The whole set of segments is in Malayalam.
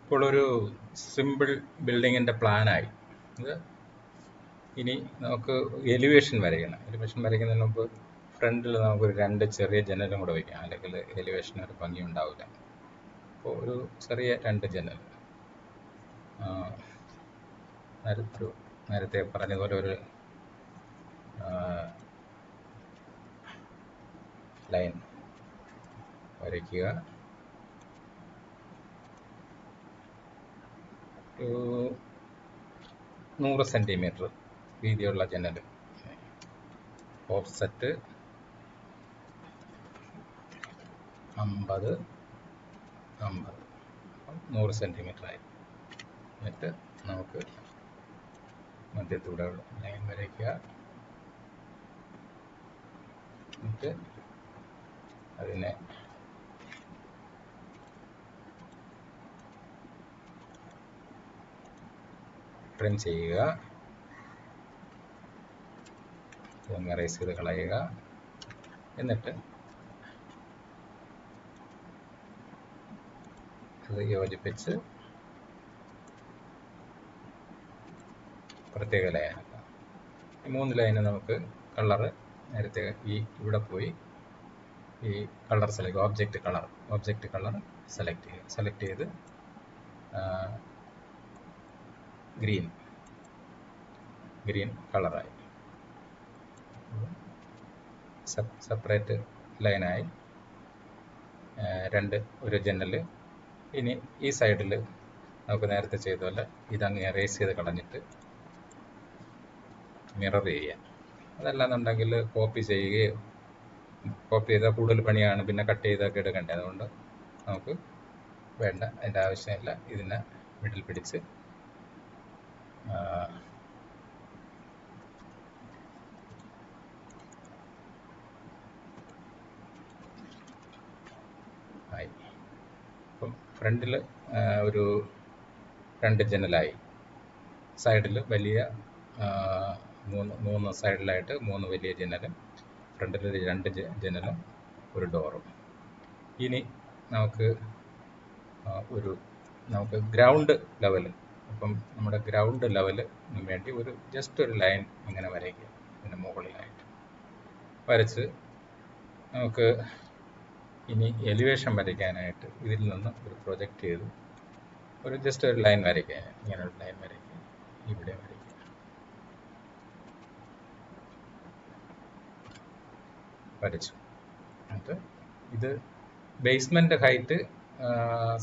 ഇപ്പോൾ ഒരു സിമ്പിൾ ബിൽഡിങ്ങിൻ്റെ പ്ലാനായി. ഇത് ഇനി നമുക്ക് എലിവേഷൻ വരയ്ക്കണം. എലിവേഷൻ വരയ്ക്കുന്നതിന് മുമ്പ് ഫ്രണ്ടിൽ നമുക്കൊരു 2 ചെറിയ ജനലും കൂടെ വയ്ക്കാം, അല്ലെങ്കിൽ എലിവേഷൻ ഒരു ഭംഗി ഉണ്ടാവില്ല. അപ്പോൾ ഒരു ചെറിയ 2 ജനൽ, നേരത്തെ പറഞ്ഞതുപോലെ ഒരു ലൈൻ വരയ്ക്കുക. 100 സെൻറ്റിമീറ്റർ വീതിയുള്ള ജനൽ. ഓഫ്സെറ്റ് 50 100 സെൻറ്റിമീറ്റർ ആയി. എന്നിട്ട് നമുക്ക് മധ്യത്തൂടെ ലൈൻ വരയ്ക്കുക. എന്നിട്ട് അതിനെ ട്രിം ചെയ്യുക. ഇതങ്ങ് റൈസ് ചെയ്ത് കളയുക. എന്നിട്ട് അത് യോജിപ്പിച്ച് പ്രത്യേക ലൈനാക്കാം. ഈ 3 ലൈന് നമുക്ക് കളറ് നേരത്തെ ഇവിടെ പോയി ഈ കളർ ഒബ്ജക്റ്റ് കളർ സെലക്ട് ചെയ്ത് ഗ്രീൻ കളറായി. സെപ്പറേറ്റ് ലൈനായി. ഒരു ജനൽ. ഇനി ഈ സൈഡിൽ നമുക്ക് നേരത്തെ ചെയ്ത പോലെ ഇതങ്ങ് എറേസ് ചെയ്ത് കളഞ്ഞിട്ട് മിറർ ചെയ്യാം. അതല്ലാന്നുണ്ടെങ്കിൽ കോപ്പി ചെയ്താൽ കൂടുതൽ പണിയാണ്, പിന്നെ കട്ട് ചെയ്തൊക്കെ എടുക്കണ്ടേ. അതുകൊണ്ട് നമുക്ക് വേണ്ട, അതിൻ്റെ ആവശ്യമില്ല. ഇതിനെ മിഡിൽ പിടിച്ച് ആയി. അപ്പം ഫ്രണ്ടിൽ ഒരു 2 ജനലായി. സൈഡിൽ വലിയ 3 സൈഡിലായിട്ട് 3 വലിയ ജനലും ഫ്രണ്ടിൽ 2 ജനലും ഒരു ഡോറും. ഇനി നമുക്ക് ഗ്രൗണ്ട് ലെവൽ, അപ്പം നമ്മുടെ ഗ്രൗണ്ട് ലെവലിന് വേണ്ടി ജസ്റ്റ് ഒരു ലൈൻ ഇങ്ങനെ വരയ്ക്കുക. ഇതിന് മുകളിലായിട്ട് വരച്ച് നമുക്ക് ഇനി എലിവേഷൻ വരയ്ക്കാനായിട്ട് ഇതിൽ നിന്ന് ഒരു പ്രൊജക്റ്റ് ചെയ്ത് ജസ്റ്റ് ഒരു ലൈൻ വരയ്ക്കുക. ഇങ്ങനെ ഒരു ലൈൻ വരയ്ക്കുക, ഇവിടെ വരയ്ക്കുക. വരച്ചു. എന്നിട്ട് ഇത് ബേസ്മെൻറ്റ് ഹൈറ്റ്,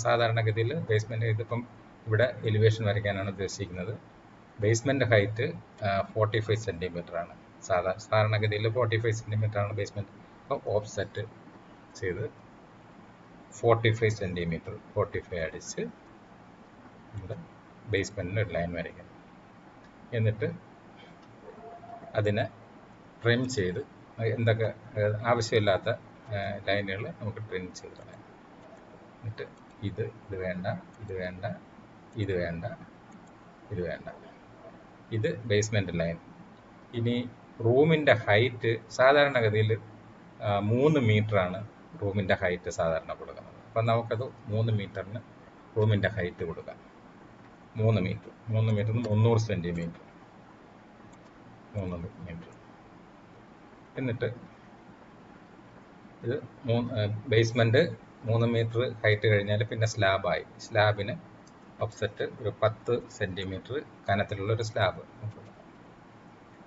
സാധാരണഗതിയിൽ ബേസ്മെൻറ്റ് ഇതിപ്പം ഇവിടെ എലിവേഷൻ വരയ്ക്കാനാണ് ഉദ്ദേശിക്കുന്നത്. ബേസ്മെൻറ്റ് ഹൈറ്റ് 45 സെൻറ്റിമീറ്റർ ആണ്. സാധാരണഗതിയിൽ 45 സെൻറ്റിമീറ്റർ ആണ് ബേസ്മെൻറ്റ്. അപ്പോൾ ഓഫ്സെറ്റ് ചെയ്ത് 45 സെൻറ്റിമീറ്റർ 45 അടിച്ച് ഇവിടെ ബേസ്മെൻറ്റിന് ഒരു ലൈൻ വരയ്ക്കണം. എന്നിട്ട് അതിനെ ട്രിം ചെയ്ത് എന്തൊക്കെ ആവശ്യമില്ലാത്ത ലൈനുകൾ നമുക്ക് ട്രിം ചെയ്ത് കളയാം. എന്നിട്ട് ഇത് വേണ്ട, ഇത് വേണ്ട, ഇത് വേണ്ട, ഇത് വേണ്ട. ഇത് ബേസ്മെൻറ്റ് ലൈൻ. ഇനി റൂമിൻ്റെ ഹൈറ്റ് സാധാരണഗതിയിൽ 3 മീറ്ററാണ് റൂമിൻ്റെ ഹൈറ്റ് സാധാരണ കൊടുക്കുന്നത്. അപ്പം നമുക്കത് 3 മീറ്ററിന് റൂമിൻ്റെ ഹൈറ്റ് കൊടുക്കാം. 3 മീറ്ററിന് 300 സെൻറ്റിമീറ്റർ. 300 മീറ്റർ. എന്നിട്ട് ഇത് ബേസ്മെൻറ്റ് 3 മീറ്റർ ഹൈറ്റ് കഴിഞ്ഞാൽ പിന്നെ സ്ലാബായി. സ്ലാബിന് ഓഫ്സെറ്റ് ഒരു 10 സെൻറ്റിമീറ്റർ കനത്തിലുള്ളൊരു സ്ലാബ്.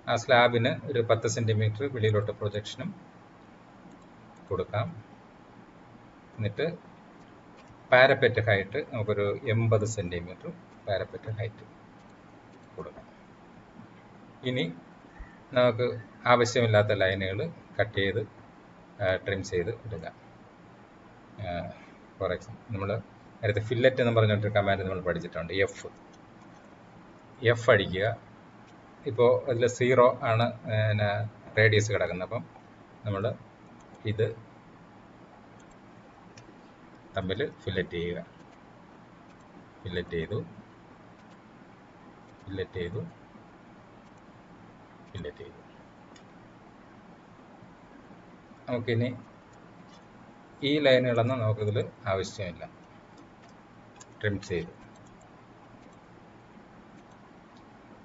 ആ സ്ലാബിന് ഒരു 10 സെൻറ്റിമീറ്റർ വെളിയിലോട്ട് പ്രൊജക്ഷനും കൊടുക്കാം. എന്നിട്ട് പാരപ്പറ്റ് ഹൈറ്റ് നമുക്കൊരു 80 സെൻറ്റിമീറ്റർ പാരപ്പറ്റ് ഹൈറ്റ് കൊടുക്കാം. ഇനി നമുക്ക് ആവശ്യമില്ലാത്ത ലൈനുകൾ കട്ട് ചെയ്ത് ട്രിം ചെയ്ത് എടുക്കാം. ഫോർ എക്സാമ്പിൾ നമ്മൾ നേരത്തെ ഫില്ലറ്റ് എന്ന് പറഞ്ഞിട്ടൊരു കമാൻഡ് നമ്മൾ പഠിച്ചിട്ടുണ്ട്. എഫ് അടിക്കുക. ഇപ്പോൾ അതിൽ 0 ആണ് റേഡിയസ് കിടക്കുന്നത്. അപ്പം നമ്മൾ ഇത് തമ്മിൽ ഫില്ലറ്റ് ചെയ്യുക. ഫില്ലറ്റ് ചെയ്തു. നമുക്കിനി ഈ ലൈനുകളൊന്നും നമുക്കിതിൽ ആവശ്യമില്ല. ട്രിം ചെയ്തു.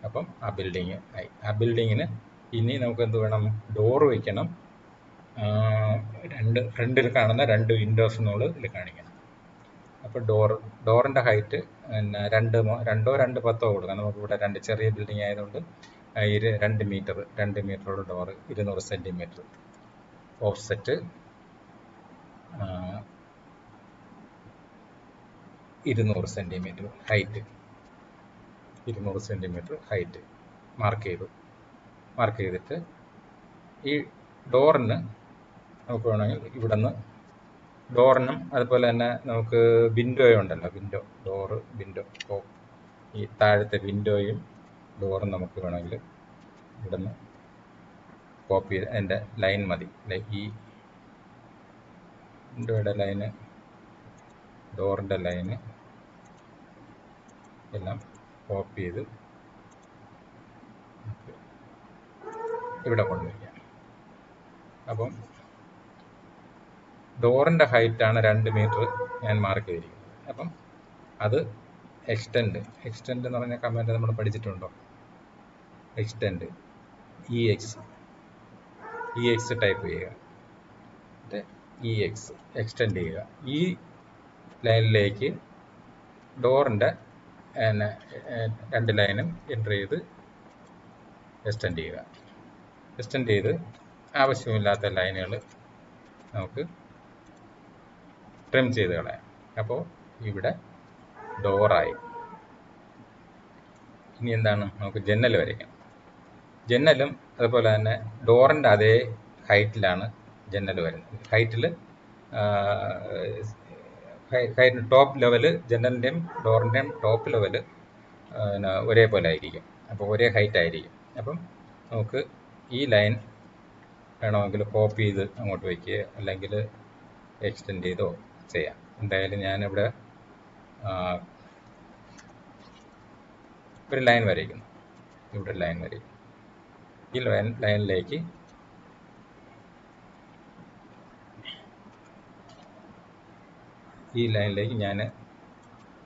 അപ്പം ആ ബിൽഡിങ് ആയി. ആ ബിൽഡിങ്ങിന് ഇനി നമുക്ക് എന്ത് വേണം? ഡോറ് വയ്ക്കണം. ഫ്രണ്ടിൽ കാണുന്ന 2 വിൻഡോസ് എന്നുള്ളത് ഇതിൽ കാണിക്കണം. അപ്പോൾ ഡോറിൻ്റെ ഹൈറ്റ് പിന്നെ 2-2.10 കൊടുക്കാം. നമുക്കിവിടെ 2 ചെറിയ ബിൽഡിംഗ് ആയതുകൊണ്ട് 2 മീറ്ററുള്ള door, 200 centimetre. Offset 200 centimetre height, 200 centimetre height mark ചെയ്തിട്ട് ഈ ഡോറിന് നമുക്ക് വേണമെങ്കിൽ ഇവിടെ നിന്ന് ഡോറിനും അതുപോലെ തന്നെ നമുക്ക് വിൻഡോ ഉണ്ടല്ലോ, വിൻഡോ. അപ്പോൾ ഈ താഴത്തെ വിൻഡോയും ഡോറും നമുക്ക് വേണമെങ്കിൽ ഇവിടെ നിന്ന് കോപ്പി ചെയ്ത് അതിൻ്റെ ലൈൻ മതി. ഈ വിൻഡോയുടെ ലൈന്, ഡോറിൻ്റെ ലൈന് എല്ലാം കോപ്പി ചെയ്ത് ഇവിടെ കൊണ്ടുവയ്ക്കാം. അപ്പം ഡോറിൻ്റെ ഹൈറ്റാണ് 2 മീറ്റർ ഞാൻ മാർക്ക് ചെയ്തിരിക്കുന്നത്. അപ്പം അത് എക്സ്റ്റെൻഡ് എന്ന് പറഞ്ഞ കമാൻഡ് നമ്മൾ പഠിച്ചിട്ടുണ്ടോ? എക്സ്റ്റെൻഡ് EX ടൈപ്പ് ചെയ്യുക, എക്സ്റ്റെൻഡ് ചെയ്യുക. ഈ ലൈനിലേക്ക് ഡോറിൻ്റെ 2 ലൈനും എൻ്റർ ചെയ്ത് എക്സ്റ്റെൻഡ് ചെയ്ത് ആവശ്യമില്ലാത്ത ലൈനുകൾ നമുക്ക് ട്രിം ചെയ്ത് കളയാം. അപ്പോൾ ഇവിടെ ഡോറായി. ഇനി എന്താണ്? നമുക്ക് ജന്നൽ വരയ്ക്കാം. ജന്നലും അതുപോലെ തന്നെ ഡോറിൻ്റെ അതേ ഹൈറ്റിലാണ് ജന്നൽ വരുന്നത്. ഹൈറ്റിൽ ടോപ്പ് ലെവല്, ജനലിൻ്റെയും ഡോറിൻ്റെയും ടോപ്പ് ലെവല് ഒരേപോലെ ആയിരിക്കും. അപ്പോൾ ഒരേ ഹൈറ്റ് ആയിരിക്കും. അപ്പം നമുക്ക് ഈ ലൈൻ വേണമെങ്കിൽ കോപ്പി ചെയ്ത് അങ്ങോട്ട് വയ്ക്കുക, അല്ലെങ്കിൽ എക്സ്റ്റെൻഡ് ചെയ്തോ ചെയ്യാം. എന്തായാലും ഞാനിവിടെ ഒരു ലൈൻ വരയ്ക്കുന്നു. ഇവിടെ ലൈൻ വരയ്ക്കും. ഈ ലൈനിലേക്ക് ഞാൻ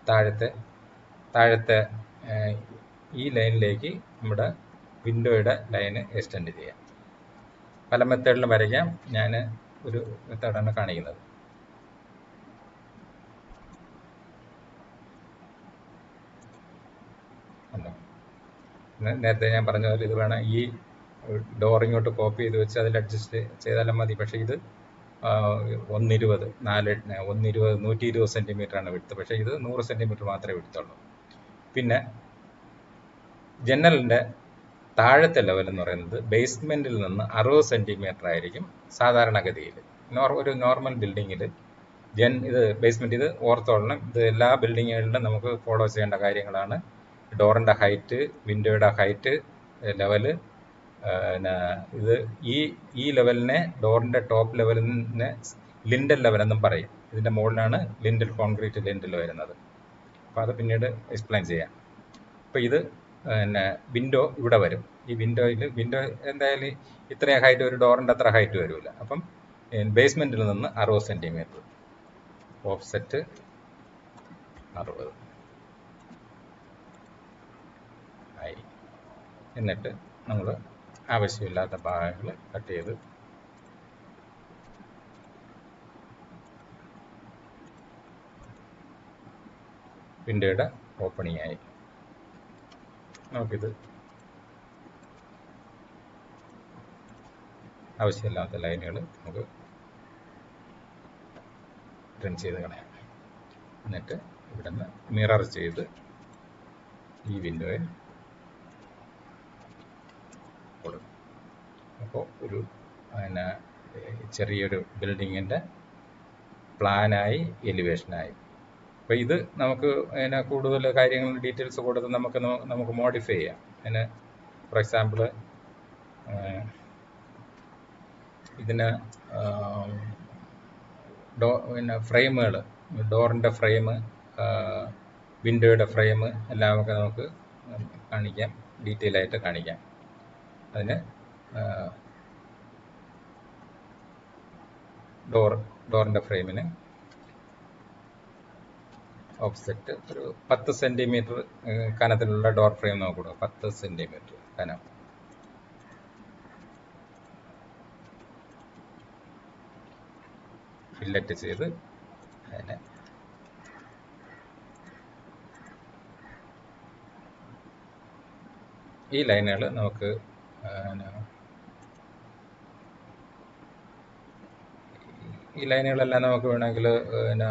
താഴത്തെ ഈ ലൈനിലേക്ക് നമ്മുടെ വിൻഡോയുടെ ലൈന് എക്സ്റ്റെൻഡ് ചെയ്യാം. പല മെത്തേഡിലും വരയ്ക്കാം. ഞാൻ ഒരു മെത്തേഡാണ് കാണിക്കുന്നത്. നേരത്തെ ഞാൻ പറഞ്ഞ പോലെ ഇത് വേണം, ഈ ഡോർ ഇങ്ങോട്ട് കോപ്പി ചെയ്ത് വെച്ച് അതിൽ അഡ്ജസ്റ്റ് ചെയ്താലും മതി. പക്ഷേ ഇത് 120 സെൻറ്റിമീറ്ററാണ് വിടുത്ത്. പക്ഷേ ഇത് 100 സെൻറ്റിമീറ്റർ മാത്രമേ വിടുത്തുള്ളൂ. പിന്നെ ജനലിൻ്റെ താഴത്തെ ലെവൽ എന്ന് പറയുന്നത് ബേസ്മെൻറ്റിൽ നിന്ന് 60 സെൻറ്റിമീറ്റർ ആയിരിക്കും സാധാരണഗതിയിൽ. ഒരു നോർമൽ ബിൽഡിങ്ങിൽ ഇത് ബേസ്മെൻറ്റ്, ഇത് ഓർത്തോളണം. ഇത് എല്ലാ ബിൽഡിങ്ങുകളിലും നമുക്ക് ഫോളോ ചെയ്യേണ്ട കാര്യങ്ങളാണ്. ഡോറിൻ്റെ ഹൈറ്റ്, വിൻഡോയുടെ ഹൈറ്റ്, ലെവല്. ഇത് ഈ ലെവലിനെ ഡോറിൻ്റെ ടോപ്പ് ലെവലിനെ ലിൻഡൽ ലെവലെന്നും പറയും. ഇതിൻ്റെ മുകളിലാണ് കോൺക്രീറ്റ് ലിൻഡൽ വരുന്നത്. അപ്പോൾ അത് പിന്നീട് എക്സ്പ്ലെയിൻ ചെയ്യാം. അപ്പോൾ ഇത് വിൻഡോ ഇവിടെ വരും. ഈ വിൻഡോ എന്തായാലും ഇത്രയും ഹൈറ്റ്, ഒരു ഡോറിൻ്റെ അത്ര ഹൈറ്റ് വരില്ല. അപ്പം ബേസ്മെൻറ്റിൽ നിന്ന് 60 സെൻറ്റിമീറ്റർ, ഓഫ്സെറ്റ് 60 ആയി. എന്നിട്ട് നമ്മൾ ആവശ്യമില്ലാത്ത ഭാഗങ്ങൾ കട്ട് ചെയ്ത് വിൻഡോയുടെ ഓപ്പണിംഗ് ആയി. നമുക്കിത് ആവശ്യമില്ലാത്ത ലൈനുകൾ നമുക്ക് ട്രിം ചെയ്ത് കളയാം. എന്നിട്ട് ഇവിടെ നിന്ന് മിറർ ചെയ്ത് ഈ വിൻഡോയെ കൊടുക്കും. അപ്പോൾ ഒരു ചെറിയൊരു ബിൽഡിങ്ങിൻ്റെ പ്ലാനായി, എലിവേഷനായി. അപ്പോൾ ഇത് നമുക്ക് കൂടുതൽ കാര്യങ്ങൾ, ഡീറ്റെയിൽസ് കൊടുത്ത് നമുക്ക് മോഡിഫൈ ചെയ്യാം. ഫോർ എക്സാമ്പിൾ ഇതിന് ഫ്രെയിമുകൾ, ഡോറിൻ്റെ ഫ്രെയിം, വിൻഡോയുടെ ഫ്രെയിം എല്ലാമൊക്കെ നമുക്ക് കാണിക്കാം, ഡീറ്റെയിൽ ആയിട്ട് കാണിക്കാം. അതിന് ഡോറിൻ്റെ ഫ്രെയിമിന് ഓഫ്സെറ്റ് ഒരു 10 സെൻറ്റിമീറ്റർ കനത്തിലുള്ള ഡോർ ഫ്രെയിം നമുക്ക് കൊടുക്കാം. 10 സെൻറ്റിമീറ്റർ കനം. ഫില്ലറ്റ് ചെയ്ത് അതിനെ ഈ ലൈനുകൾ നമുക്ക് ഈ ലൈനുകളെല്ലാം നമുക്ക് വേണമെങ്കിൽ പിന്നെ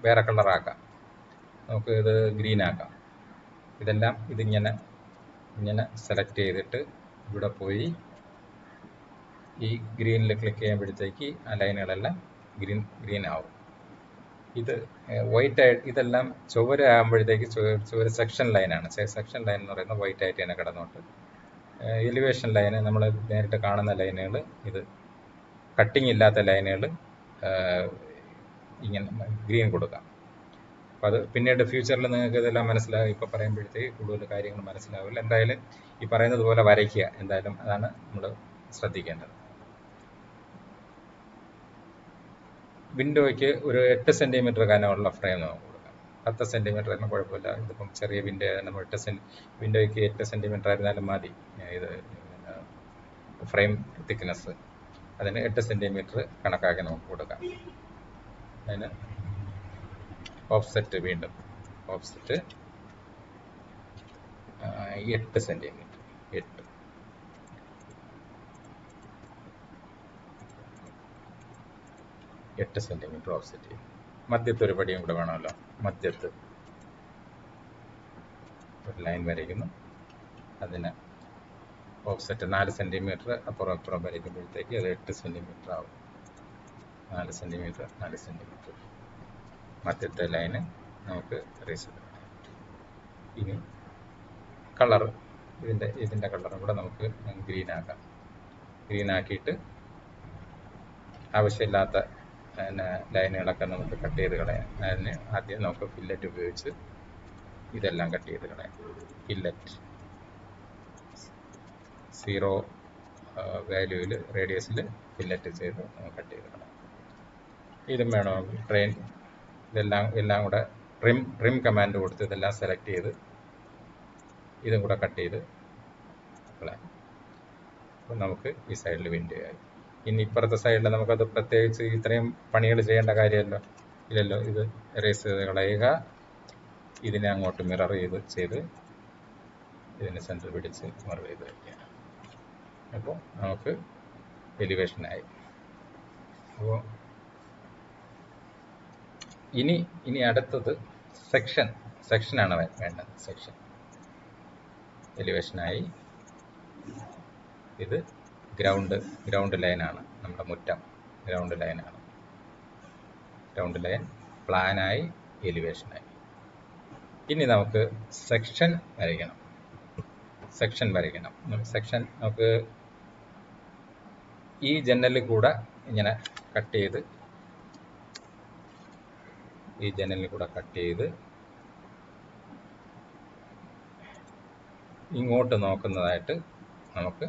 വേറെ കളറാക്കാം. നമുക്ക് ഇത് ഗ്രീൻ ആക്കാം. ഇതെല്ലാം ഇങ്ങനെ സെലക്ട് ചെയ്തിട്ട് ഇവിടെ പോയി ഈ ഗ്രീനിൽ ക്ലിക്ക് ചെയ്യുമ്പോഴത്തേക്ക് ആ ലൈനുകളെല്ലാം ഗ്രീൻ ആവും. ഇത് വൈറ്റ് ആയിട്ട് ഇതെല്ലാം ചുവര് ആകുമ്പോഴത്തേക്ക് ചുവര് സെക്ഷൻ ലൈനാണ്. സെക്ഷൻ ലൈൻ എന്ന് പറയുന്നത് വൈറ്റ് ആയിട്ട് തന്നെ കിടന്നോട്ട്. എലിവേഷൻ ലൈന് നമ്മൾ നേരിട്ട് കാണുന്ന ലൈനുകൾ, ഇത് കട്ടിങ് ഇല്ലാത്ത ലൈനുകൾ ഇങ്ങനെ ഗ്രീൻ കൊടുക്കാം. അപ്പോൾ അത് പിന്നീട് ഫ്യൂച്ചറിൽ നിങ്ങൾക്ക് ഇതെല്ലാം മനസ്സിലാകും. ഇപ്പോൾ പറയുമ്പോഴത്തേക്ക് കൂടുതൽ കാര്യങ്ങൾ മനസ്സിലാവില്ല. എന്തായാലും ഈ പറയുന്നത് പോലെ വരയ്ക്കുക. എന്തായാലും അതാണ് നമ്മൾ ശ്രദ്ധിക്കേണ്ടത്. വിൻഡോയ്ക്ക് ഒരു 8 സെൻറ്റിമീറ്റർ കനമുള്ള ഫ്രെയിം നമുക്ക് കൊടുക്കാം. 10 സെൻറ്റിമീറ്റർ ആയാലും കുഴപ്പമില്ല. ഇതിപ്പം ചെറിയ വിൻഡോ നമ്മൾ വിൻഡോയ്ക്ക് 8 സെൻറ്റിമീറ്റർ ആയിരുന്നാലും മതി. ഇത് ഫ്രെയിം തിക്നെസ് അതിന് 8 സെൻറ്റിമീറ്റർ കണക്കാക്കി നമുക്ക് കൊടുക്കാം. അതിന് ഓഫ്സെറ്റ് വീണ്ടും ഓഫ്സെറ്റ് 8 സെൻറ്റിമീറ്റർ 8 സെൻറ്റിമീറ്റർ ഓഫ്സെറ്റ് ചെയ്യും. മധ്യത്ത് ഒരു പടിയും കൂടെ വേണമല്ലോ. മധ്യത്ത് ഒരു ലൈൻ വരയ്ക്കുന്നു. അതിന് ഓഫ്സെറ്റ് 4 സെൻറ്റിമീറ്റർ അപ്പുറം അപ്പുറം വരയ്ക്കുമ്പോഴത്തേക്ക് അത് 8 സെൻറ്റിമീറ്റർ ആവും. 4 സെൻറ്റിമീറ്റർ മധ്യത്തെ ലൈന് നമുക്ക് റേസ് ചെയ്യാം. ഇനി കളർ ഇതിൻ്റെ കളറും കൂടെ നമുക്ക് ഗ്രീൻ ആക്കാം. ഗ്രീൻ ആക്കിയിട്ട് ആവശ്യമില്ലാത്ത ലൈനുകളൊക്കെ നമുക്ക് കട്ട് ചെയ്ത് കളയാം. അതിന് ആദ്യം നമുക്ക് ഫില്ലറ്റ് ഉപയോഗിച്ച് ഇതെല്ലാം കട്ട് ചെയ്ത് കളയാം. ഫില്ലറ്റ് 0 വാല്യൂവിൽ റേഡിയസിൽ ഫില്ലറ്റ് ചെയ്ത് കട്ട് ചെയ്ത് കളയാം. ഇതും വേണമെങ്കിൽ എല്ലാം കൂടെ ട്രിം കമാൻഡ് കൊടുത്ത് ഇതെല്ലാം സെലക്ട് ചെയ്ത് ഇതും കൂടെ കട്ട് ചെയ്ത് കളയാം. അപ്പോൾ നമുക്ക് ഈ സൈഡിൽ വിൻഡോ ആയി. ഇനി ഇപ്പുറത്തെ സൈഡിൽ നമുക്കത് പ്രത്യേകിച്ച് ഇത്രയും പണികൾ ചെയ്യേണ്ട കാര്യമല്ലോ ഇല്ലല്ലോ. ഇത് എറേസ് ചെയ്ത് കളയുക. ഇതിനെ അങ്ങോട്ട് മിറർ ചെയ്ത് ഇതിനെ സെൻറ്റർ പിടിച്ച് മിറർ ചെയ്ത് വയ്ക്കുക. അപ്പോൾ നമുക്ക് എലിവേഷനായി. അപ്പോൾ ഇനി അടുത്തത് സെക്ഷനാണ് വേണ്ടത്. സെക്ഷൻ എലിവേഷനായി. ഇത് ഗ്രൗണ്ട് ലൈനാണ്. നമ്മുടെ മുറ്റം ഗ്രൗണ്ട് ലൈനാണ്. ഗ്രൗണ്ട് ലൈൻ പ്ലാനായി, എലിവേഷനായി. ഇനി നമുക്ക് സെക്ഷൻ വരയ്ക്കണം. സെക്ഷൻ നമുക്ക് ഈ ജനലിൽ കൂടെ ഇങ്ങനെ കട്ട് ചെയ്ത് ഇങ്ങോട്ട് നോക്കുന്നതായിട്ട് നമുക്ക്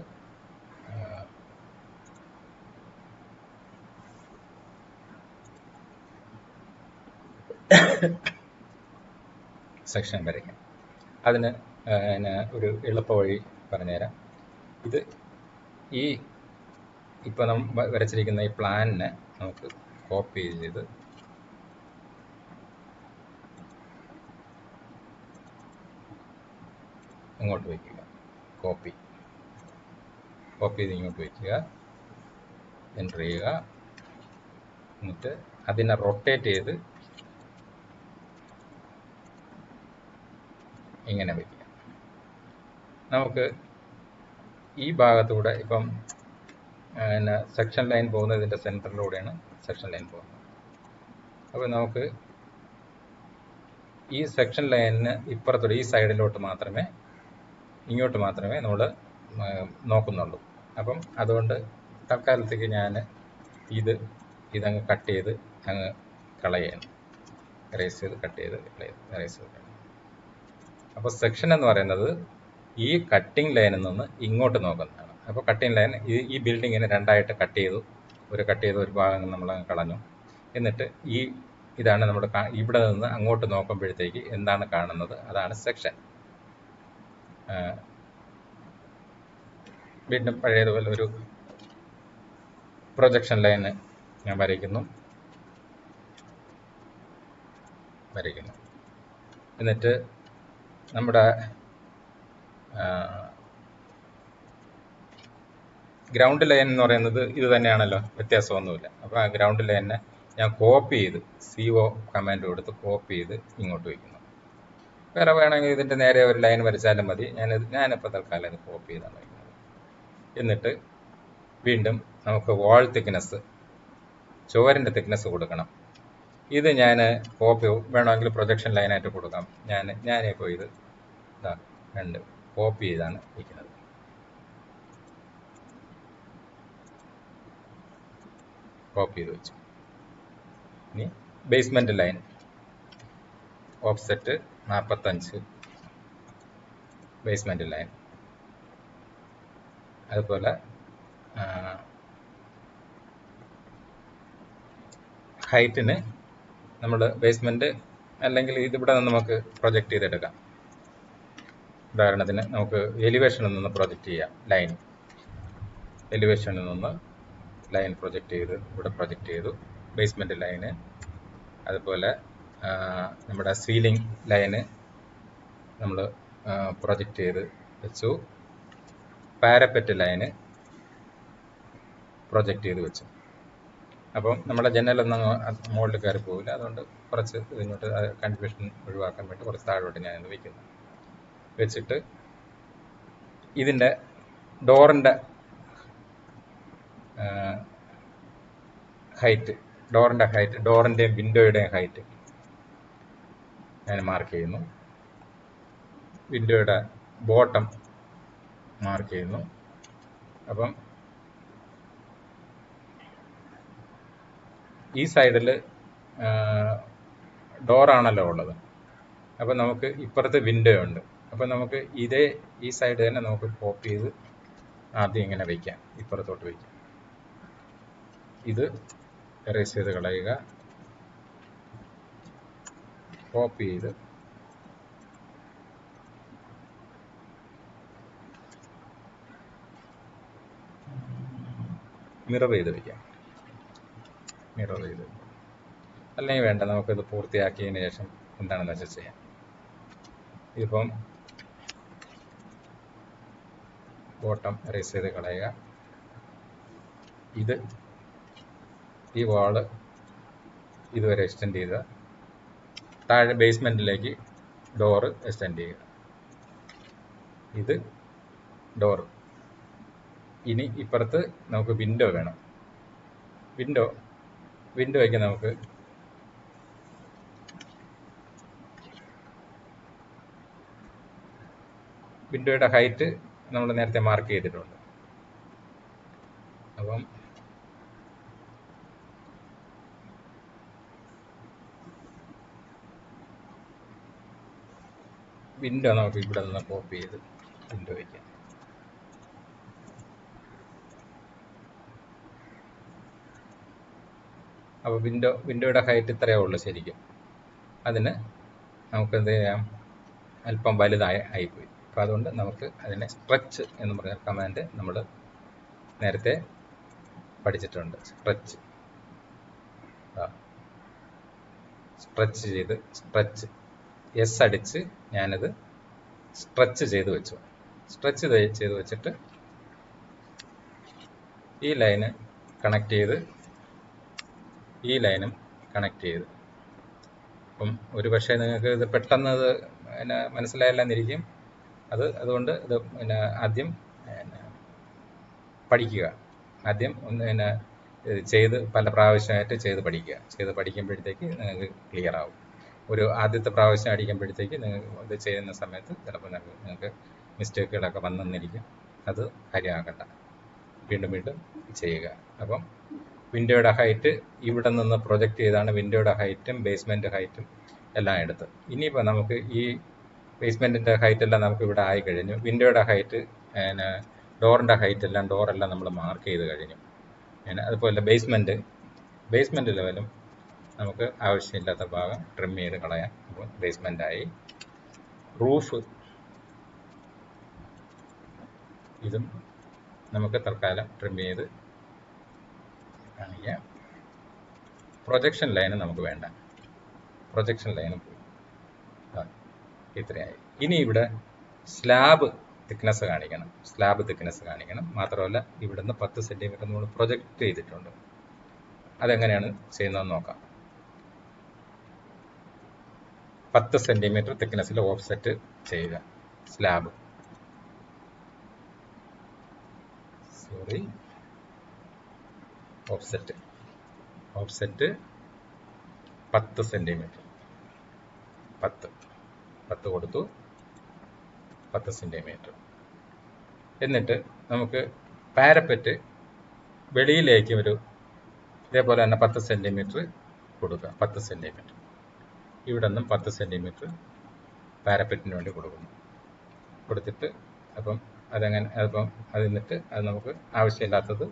സെക്ഷൻ വരയ്ക്കാം. അതിന് ഒരു എളുപ്പ വഴി പറഞ്ഞുതരാം. ഇത് ഇപ്പോൾ നമ്മൾ വരച്ചിരിക്കുന്ന ഈ പ്ലാനിനെ നമുക്ക് കോപ്പി ചെയ്ത് ഇങ്ങോട്ട് വയ്ക്കുക. കോപ്പി ചെയ്ത് ഇങ്ങോട്ട് വയ്ക്കുക. എൻ്റർ ചെയ്യുക. എന്നിട്ട് അതിനെ റൊട്ടേറ്റ് ചെയ്ത് ഇങ്ങനെ വയ്ക്കുക. നമുക്ക് ഈ ഭാഗത്തൂടെ ഇപ്പം സെക്ഷൻ ലൈൻ പോകുന്നത് ഇതിൻ്റെ സെൻറ്ററിലൂടെയാണ് സെക്ഷൻ ലൈൻ പോകുന്നത്. അപ്പോൾ നമുക്ക് ഈ സെക്ഷൻ ലൈനിന് ഇപ്പുറത്തൂടെ ഈ സൈഡിലോട്ട് ഇങ്ങോട്ട് മാത്രമേ നമ്മൾ നോക്കുന്നുള്ളൂ. അപ്പം അതുകൊണ്ട് തൽക്കാലത്തേക്ക് ഞാൻ ഇതങ്ങ് കട്ട് ചെയ്ത് അങ്ങ് കളയാണ്. എറേസ് ചെയ്ത് കട്ട് ചെയ്ത് എറേസ് ചെയ്ത്. അപ്പോൾ സെക്ഷൻ എന്ന് പറയുന്നത് ഈ കട്ടിംഗ് ലൈനിൽ നിന്ന് ഇങ്ങോട്ട് നോക്കുന്നതാണ്. അപ്പോൾ കട്ടിംഗ് ലൈൻ ഈ ബിൽഡിങ്ങിനെ രണ്ടായിട്ട് കട്ട് ചെയ്തു ഒരു ഭാഗം നമ്മൾ കളഞ്ഞു. എന്നിട്ട് ഈ ഇതാണ് നമ്മുടെ ഇവിടെ നിന്ന് അങ്ങോട്ട് നോക്കുമ്പോഴത്തേക്ക് എന്താണ് കാണുന്നത്, അതാണ് സെക്ഷൻ. വീണ്ടും പഴയതുപോലെ ഒരു പ്രൊജക്ഷൻ ലൈന് ഞാൻ വരയ്ക്കുന്നു. എന്നിട്ട് നമ്മുടെ ഗ്രൗണ്ട് ലൈൻ എന്ന് പറയുന്നത് ഇത് തന്നെയാണല്ലോ, വ്യത്യാസമൊന്നുമില്ല. അപ്പോൾ ആ ഗ്രൗണ്ട് ലൈനെ ഞാൻ കോപ്പി ചെയ്ത് CO കമാൻഡ് കൊടുത്ത് കോപ്പി ചെയ്ത് ഇങ്ങോട്ട് വയ്ക്കുന്നു. വേറെ വേണമെങ്കിൽ ഇതിൻ്റെ നേരെ ഒരു ലൈൻ വരച്ചാലും മതി. ഞാനിപ്പോൾ തൽക്കാലം ഇത് കോപ്പി ചെയ്താണ് വയ്ക്കുന്നത്. എന്നിട്ട് വീണ്ടും നമുക്ക് വാൾ തിക്നെസ്, ചുവരിൻ്റെ തിക്നെസ് കൊടുക്കണം. ഇത് ഞാൻ കോപ്പി വേണമെങ്കിൽ പ്രൊജക്ഷൻ ലൈനായിട്ട് കൊടുക്കാം. ഞാനിപ്പോൾ ഇത് രണ്ട് കോപ്പി ചെയ്താണ് വയ്ക്കുന്നത്. കോപ്പി ചെയ്ത് വെച്ചു. ഇനി basement line offset 45 basement line. അതുപോലെ ഹൈറ്റിന് നമ്മൾ ബേസ്മെൻറ്റ് അല്ലെങ്കിൽ ഇതിവിടെ നിന്ന് നമുക്ക് പ്രൊജക്റ്റ് ചെയ്തെടുക്കാം. ഉദാഹരണത്തിന് നമുക്ക് എലിവേഷനിൽ നിന്ന് പ്രൊജക്റ്റ് ചെയ്യാം. ലൈൻ എലിവേഷനിൽ നിന്ന് ലൈൻ പ്രൊജക്റ്റ് ചെയ്ത് ഇവിടെ പ്രൊജക്റ്റ് ചെയ്തു. ബേസ്മെൻറ്റ് ലൈന്, അതുപോലെ നമ്മുടെ സീലിംഗ് ലൈന് നമ്മൾ പ്രൊജക്റ്റ് ചെയ്ത് വെച്ചു. പാരപ്പറ്റ് ലൈന് പ്രൊജക്റ്റ് ചെയ്ത് വെച്ചു. അപ്പം നമ്മുടെ ജനലൊന്നും മുകളിൽ കയറി പോകില്ല. അതുകൊണ്ട് കുറച്ച് ഇതിങ്ങോട്ട് കൺഫ്യൂഷൻ ഒഴിവാക്കാൻ വേണ്ടി കുറച്ച് താഴോട്ട് ഞാനിത് വയ്ക്കുന്നു. വെച്ചിട്ട് ഇതിൻ്റെ ഡോറിൻ്റെ ഹൈറ്റ്, ഡോറിൻ്റെയും വിൻഡോയുടെയും ഹൈറ്റ് ഞാൻ മാർക്ക് ചെയ്യുന്നു. വിൻഡോയുടെ ബോട്ടം മാർക്ക് ചെയ്യുന്നു. അപ്പം ഈ സൈഡിൽ ഡോറാണല്ലോ ഉള്ളത്. അപ്പം നമുക്ക് ഇപ്പുറത്ത് വിൻഡോ ഉണ്ട്. അപ്പം നമുക്ക് ഈ സൈഡ് തന്നെ നമുക്ക് കോപ്പി ചെയ്ത് ആദ്യം ഇങ്ങനെ വയ്ക്കാം, ഇപ്പുറത്തോട്ട് വയ്ക്കാം. ഇത് എറേസ് ചെയ്ത് കളയുക, കോപ്പി ചെയ്ത് മിറർ ചെയ്ത് വയ്ക്കാം. അല്ലെങ്കിൽ വേണ്ട, നമുക്കിത് പൂർത്തിയാക്കിയതിന് ശേഷം എന്താണെന്ന് വെച്ചാൽ ചെയ്യാം. ഇതിപ്പം ബോട്ടം എറേസ് ചെയ്ത് കളയുക. ഈ വാള് ഇതുവരെ എക്സ്റ്റെൻഡ് ചെയ്യുക. താഴെ ബേസ്മെൻറ്റിലേക്ക് ഡോറ് എക്സ്റ്റെൻഡ് ചെയ്യുക. ഇത് ഡോറ്. ഇനി ഇപ്പുറത്ത് നമുക്ക് വിൻഡോ വേണം. വിൻഡോയ്ക്ക് നമുക്ക് വിൻഡോയുടെ ഹൈറ്റ് നമ്മൾ നേരത്തെ മാർക്ക് ചെയ്തിട്ടുണ്ട്. അപ്പം വിൻഡോ നമുക്ക് ഇവിടെ നിന്ന് കോപ്പി ചെയ്ത് വിൻഡോ വയ്ക്കാം. അപ്പോൾ വിൻഡോയുടെ ഹൈറ്റ് ഇത്രയേ ഉള്ളൂ ശരിക്കും. അതിന് നമുക്ക് എന്ത് ചെയ്യാം, അല്പം ആയിപ്പോയി. അപ്പോൾ അതുകൊണ്ട് നമുക്ക് അതിനെ സ്ട്രെച്ച് എന്ന് പറഞ്ഞ കമാൻഡ് നമ്മൾ നേരത്തെ പഠിച്ചിട്ടുണ്ട്. സ്ട്രെച്ച് എസ് അടിച്ച് ഞാനത് സ്ട്രെച്ച് ചെയ്ത് വെച്ചു. സ്ട്രെച്ച് ചെയ്ത് വെച്ചിട്ട് ഈ ലൈന് കണക്ട് ചെയ്ത് ഈ ലൈനും കണക്ട് ചെയ്ത്. അപ്പം ഒരു പക്ഷേ നിങ്ങൾക്ക് ഇത് പെട്ടെന്ന് അത് മനസ്സിലായില്ലെന്നിരിക്കും. അതുകൊണ്ട് ഇത് ആദ്യം പഠിക്കുക. ആദ്യം ഒന്ന് ചെയ്ത് പല പ്രാവശ്യമായിട്ട് ചെയ്ത് പഠിക്കുക. ചെയ്ത് പഠിക്കുമ്പോഴത്തേക്ക് നിങ്ങൾക്ക് ക്ലിയർ ആവും. ഒരു ആദ്യത്തെ പ്രാവശ്യം അടിക്കുമ്പോഴത്തേക്ക് നിങ്ങൾക്ക് ഇത് ചെയ്യുന്ന സമയത്ത് ചിലപ്പോൾ നിങ്ങൾക്ക് മിസ്റ്റേക്കുകളൊക്കെ വന്നെന്നിരിക്കും. അത് കാര്യമാക്കണ്ട, വീണ്ടും ചെയ്യുക. അപ്പം വിൻഡോയുടെ ഹൈറ്റ് ഇവിടെ നിന്ന് പ്രൊജക്റ്റ് ചെയ്താണ് വിൻഡോയുടെ ഹൈറ്റും ബേസ്മെൻറ്റ് ഹൈറ്റും എല്ലാം എടുത്ത്. ഇനിയിപ്പോൾ നമുക്ക് ഈ ബേസ്മെൻറ്റിൻ്റെ ഹൈറ്റെല്ലാം നമുക്ക് ഇവിടെ ആയി കഴിഞ്ഞു. വിൻഡോയുടെ ഹൈറ്റ്, ഡോറിൻ്റെ ഡോറെല്ലാം നമ്മൾ മാർക്ക് ചെയ്ത് കഴിഞ്ഞു. അതുപോലെ ബേസ്മെൻറ്റ് ലെവലും നമുക്ക് ആവശ്യമില്ലാത്ത ഭാഗം ട്രിം ചെയ്ത് കളയാം. അപ്പോൾ ബേസ്മെൻ്റായി. റൂഫ് ഇതും നമുക്ക് തൽക്കാലം ട്രിം ചെയ്ത് കാണിക്കാം. പ്രൊജക്ഷൻ ലൈന് നമുക്ക് വേണ്ട. പ്രൊജക്ഷൻ ലൈനും ഇത്രയായി. ഇനി ഇവിടെ സ്ലാബ് തിക്നെസ് കാണിക്കണം. സ്ലാബ് തിക്നെസ് കാണിക്കണം. മാത്രമല്ല ഇവിടുന്ന് 10 സെൻറ്റിമീറ്റർ നമ്മൾ പ്രൊജക്റ്റ് ചെയ്തിട്ടുണ്ട്. അതെങ്ങനെയാണ് ചെയ്യുന്നതെന്ന് നോക്കാം. 10 സെൻറ്റിമീറ്റർ തിക്നെസ്സിൽ ഓഫ്സെറ്റ് ചെയ്യുക. സ്ലാബ് ഓഫ്സെറ്റ് 10 സെൻറ്റിമീറ്റർ 10 കൊടുത്തു. 10 സെൻറ്റിമീറ്റർ. എന്നിട്ട് നമുക്ക് പാരപ്പറ്റ് വെളിയിലേക്ക് ഒരു ഇതേപോലെ തന്നെ 10 സെൻറ്റിമീറ്റർ കൊടുക്കുക. 10 സെൻറ്റിമീറ്റർ ഇവിടെ നിന്നും 10 സെൻറ്റിമീറ്റർ പാരപ്പറ്റിന് വേണ്ടി കൊടുത്തിട്ട് അപ്പം അത് എന്നിട്ട് അത് നമുക്ക് ആവശ്യമില്ലാത്തത്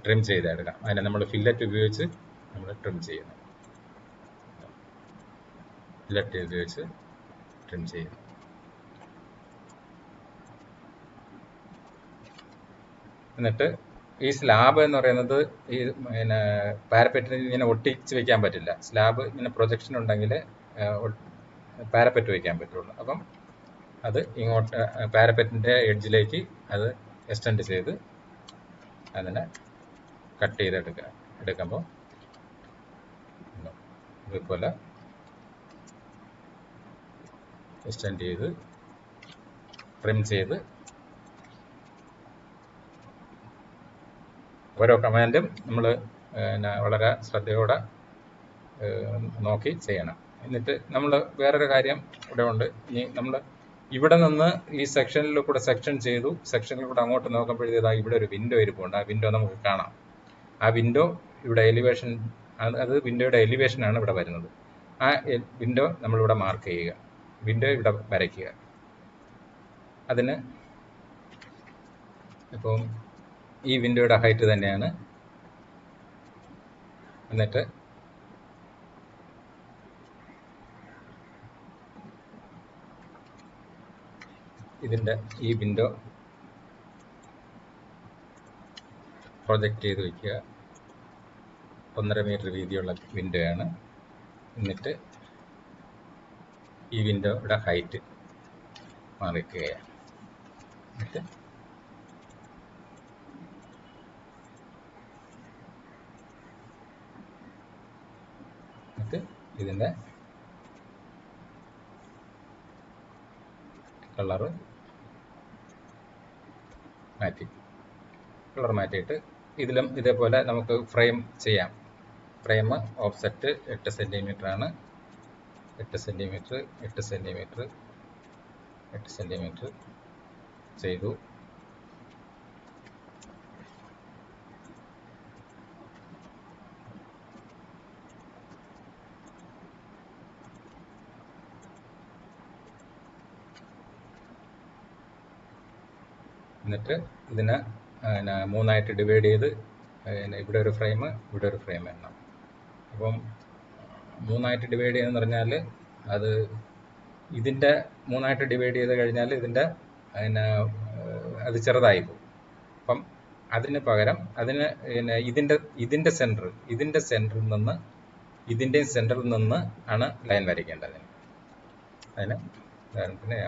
ട്രിം ചെയ്തെടുക്കാം. അതിനെ നമ്മൾ ഫില്ലറ്റ് ഉപയോഗിച്ച് നമ്മൾ ട്രിം ചെയ്യുന്നു. ഫില്ലറ്റ് ഉപയോഗിച്ച് ട്രിം ചെയ്യുന്നു. എന്നിട്ട് ഈ സ്ലാബ് എന്ന് പറയുന്നത് ഈ പിന്നെ പാരപ്പറ്റിന് ഇങ്ങനെ ഒട്ടിച്ച് വെക്കാൻ പറ്റില്ല. സ്ലാബ് ഇങ്ങനെ പ്രൊജക്ഷൻ ഉണ്ടെങ്കിൽ പാരപ്പറ്റ് വയ്ക്കാൻ പറ്റുള്ളൂ. അപ്പം അത് ഇങ്ങോട്ട് പാരപ്പറ്റിൻ്റെ എഡ്ജിലേക്ക് അത് എക്സ്റ്റെൻഡ് ചെയ്ത് അതിനെ കട്ട് എടുക്കുമ്പോൾ ഇതുപോലെ എക്സ്റ്റെൻഡ് ചെയ്ത് ട്രിം ചെയ്ത് ഓരോ കമാൻഡും നമ്മൾ വളരെ ശ്രദ്ധയോടെ നോക്കി ചെയ്യണം. എന്നിട്ട് നമ്മൾ വേറൊരു കാര്യം ഇവിടെ ഉണ്ട്. ഇനി നമ്മൾ ഇവിടെ നിന്ന് ഈ സെക്ഷനിൽ കൂടെ സെക്ഷൻ ചെയ്തു. സെക്ഷനിൽ കൂടെ അങ്ങോട്ട് നോക്കുമ്പോഴത്തേക്ക് ഇവിടെ ഒരു വിൻഡോ ഇരിപ്പുണ്ട്. ആ വിൻഡോ നമുക്ക് കാണാം. ആ വിൻഡോ ഇവിടെ എലിവേഷൻ, അത് വിൻഡോയുടെ എലിവേഷനാണ് ഇവിടെ വരുന്നത്. ആ വിൻഡോ നമ്മളിവിടെ മാർക്ക് ചെയ്യുക. വിൻഡോ ഇവിടെ വരയ്ക്കുക. അതിന് ഇപ്പം ഈ വിൻഡോയുടെ ഹൈറ്റ് തന്നെയാണ്. എന്നിട്ട് ഇതിൻ്റെ ഈ വിൻഡോ പ്രൊജക്റ്റ് ചെയ്ത് വയ്ക്കുക. 1.5 മീറ്റർ വീതിയുള്ള വിൻഡോയാണ്. എന്നിട്ട് ഈ വിൻഡോയുടെ ഹൈറ്റ് മാറിക്കുകയാണ്. എന്നിട്ട് ഇതിൻ്റെ കളർ മാറ്റിയിട്ട് ഇതിലും ഇതേപോലെ നമുക്ക് ഫ്രെയിം ചെയ്യാം. ഫ്രെയിം ഓഫ്സെറ്റ് 8 സെൻറ്റിമീറ്റർ ആണ്. 8 സെൻറ്റിമീറ്റർ ചെയ്തു. എന്നിട്ട് ഇതിനെ 3ആയിട്ട് ഡിവൈഡ് ചെയ്ത് ഇവിടെ ഒരു ഫ്രെയിം, ഇവിടെ ഒരു ഫ്രെയിം എണ്ണം. അപ്പം 3ആയിട്ട് ഡിവൈഡ് ചെയ്യുന്നതെന്ന് പറഞ്ഞാൽ അത് ഇതിൻ്റെ 3ആയിട്ട് ഡിവൈഡ് ചെയ്ത് കഴിഞ്ഞാൽ ഇതിൻ്റെ അത് ചെറുതായി പോകും. അപ്പം അതിന് പകരം ഇതിൻ്റെ സെൻറ്ററിൽ നിന്ന് ഇതിൻ്റെയും സെൻറ്ററിൽ നിന്ന് ആണ് ലൈൻ വരയ്ക്കേണ്ടത്. അതിന് ഉദാഹരണത്തിന്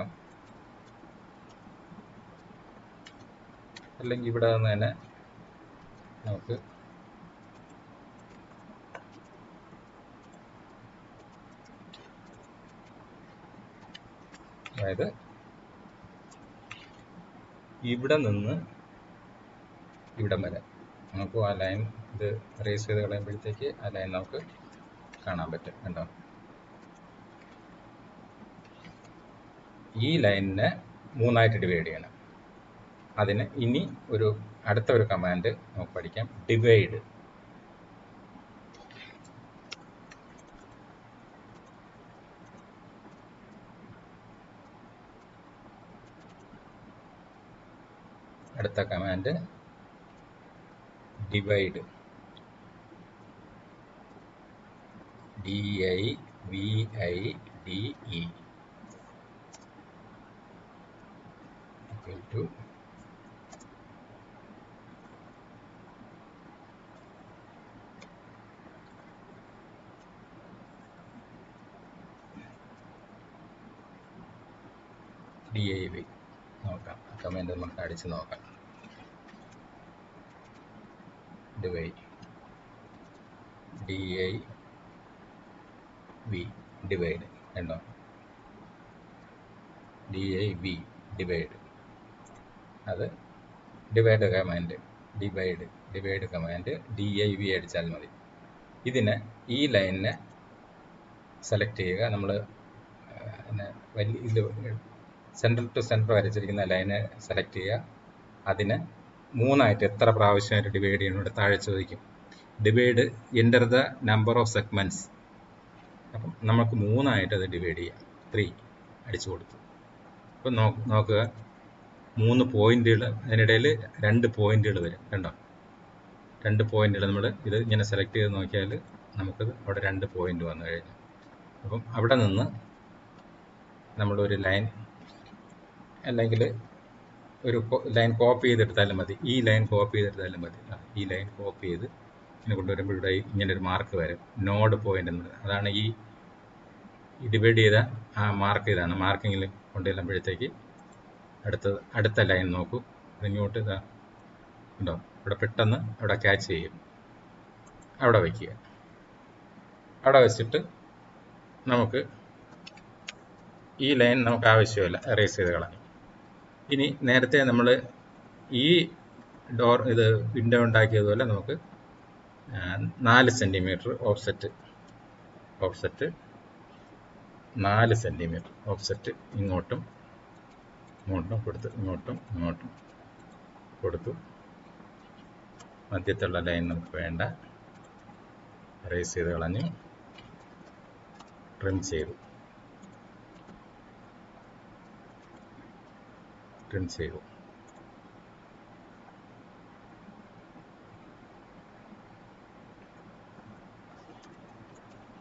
അല്ലെങ്കിൽ ഇവിടെ നിന്ന് തന്നെ നമുക്ക് അതായത് ഇവിടെ നിന്ന് ഇവിടം വരെ നമുക്ക് ആ ലൈൻ ഇത് റേസ് ചെയ്ത് കളയുമ്പോഴത്തേക്ക് ആ ലൈൻ നമുക്ക് കാണാൻ പറ്റും. കണ്ടോ? ഈ ലൈനിനെ 3ആയിട്ട് ഡിവൈഡ് ചെയ്യണം. അതിന് ഇനി അടുത്ത ഒരു കമാൻഡ് നമുക്ക് പഠിക്കാം. ഡിവൈഡ്. അടുത്ത command divide. DIVIDE equal to DIV. നോക്കാം, കമൻറ്റ് നമുക്ക് അടിച്ച് നോക്കാം. ഡിവൈഡ് DIV ഡിവൈഡ് കണ്ടോ, DIV ഡിവൈഡ്, അത് divide command, divide command DIV അടിച്ചാൽ മതി. ഇതിന് ഈ ലൈനിനെ സെലക്ട് ചെയ്യുക. നമ്മൾ വലിയ സെൻട്രൽ ടു സെൻറ്റർ വരച്ചിരിക്കുന്ന ലൈനെ സെലക്ട് ചെയ്യുക. അതിന് 3 ആയിട്ട് എത്ര പ്രാവശ്യമായിട്ട് ഡിവൈഡ് ചെയ്യണം ഇവിടെ താഴെ ചോദിക്കും. Divide enter the number of segments. അപ്പം നമുക്ക് 3 ആയിട്ട് അത് ഡിവൈഡ് ചെയ്യാം. 3 അടിച്ചു കൊടുത്തു. അപ്പം നോക്കുക, 3 പോയിന്റുകൾ, അതിനിടയിൽ 2 പോയിന്റുകൾ വരും. കണ്ടോ, 2 പോയിന്റുകൾ. നമ്മൾ ഇത് ഇങ്ങനെ സെലക്ട് ചെയ്ത് നോക്കിയാൽ നമുക്കത് അവിടെ 2 പോയിന്റ് വന്നു കഴിഞ്ഞു. അപ്പം അവിടെ നിന്ന് നമ്മളൊരു ലൈൻ അല്ലെങ്കിൽ ഒരു ലൈൻ കോപ്പി ചെയ്തെടുത്താലും മതി. ഈ ലൈൻ കോപ്പി ചെയ്തെടുത്താലും മതി. ഈ ലൈൻ കോപ്പി ചെയ്ത് ഇങ്ങനെ കൊണ്ടുവരുമ്പോൾ ഇവിടെ ഇങ്ങനൊരു മാർക്ക് വരും, നോഡ് പോയിന്റ് എന്നുള്ളത്. അതാണ് ഈ ഡിവൈഡ് ചെയ്ത ആ മാർക്ക്. ഇതാണ് മാർക്കിങ്ങിൽ കൊണ്ടുവരുമ്പോഴത്തേക്ക് അടുത്ത ലൈൻ നോക്കൂ, ഇങ്ങോട്ട് ഇതാ ഉണ്ടോ, ഇവിടെ പെട്ടെന്ന് അവിടെ ക്യാച്ച് ചെയ്യും. അവിടെ വയ്ക്കുക. അവിടെ വെച്ചിട്ട് നമുക്ക് ഈ ലൈൻ നമുക്ക് ആവശ്യമില്ല, എറേസ് ചെയ്ത് കളഞ്ഞു. ഇനി നേരത്തെ നമ്മൾ ഈ ഇത് വിൻഡോ ഉണ്ടാക്കിയതുപോലെ നമുക്ക് 4 സെൻറ്റിമീറ്റർ ഓഫ്സെറ്റ് 4 സെൻറ്റിമീറ്റർ ഓഫ്സെറ്റ് ഇങ്ങോട്ടും കൊടുത്തു, ഇങ്ങോട്ടും കൊടുത്തു. മധ്യത്തുള്ള ലൈൻ നമുക്ക് വേണ്ട, എറേസ് ചെയ്ത് കളഞ്ഞു, ട്രിം ചെയ്തു.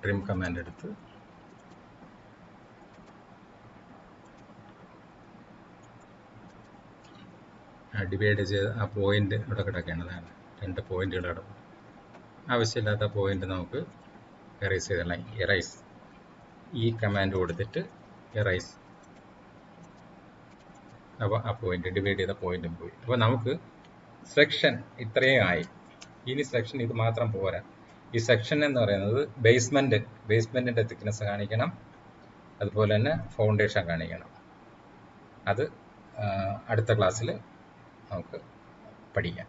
ട്രിം കമാൻഡ് എടുത്ത് ഡിവൈഡ് ചെയ്ത് ആ പോയിന്റ് ഇവിടെ കിടക്കേണ്ടതാണ്. 2 പോയിന്റുകൾ കിടക്കും. ആവശ്യമില്ലാത്ത പോയിന്റ് നമുക്ക് എറേസ് ചെയ്തല്ല. എറൈസ് ഈ കമാൻഡ് കൊടുത്തിട്ട് എറൈസ്. അപ്പോൾ ആ പോയിന്റ്, ഡിവൈഡ് ചെയ്ത പോയിന്റും പോയി. അപ്പോൾ നമുക്ക് സെക്ഷൻ ഇത്രയും ആയി. ഇനി സെക്ഷൻ ഇത് മാത്രം പോരാ. ഈ സെക്ഷൻ എന്ന് പറയുന്നത് ബേസ്മെന്റിന്റെ തിക്നെസ് കാണിക്കണം, അതുപോലെ തന്നെ ഫൗണ്ടേഷൻ കാണിക്കണം. അത് അടുത്ത ക്ലാസ്സിൽ നമുക്ക് പഠിക്കാം.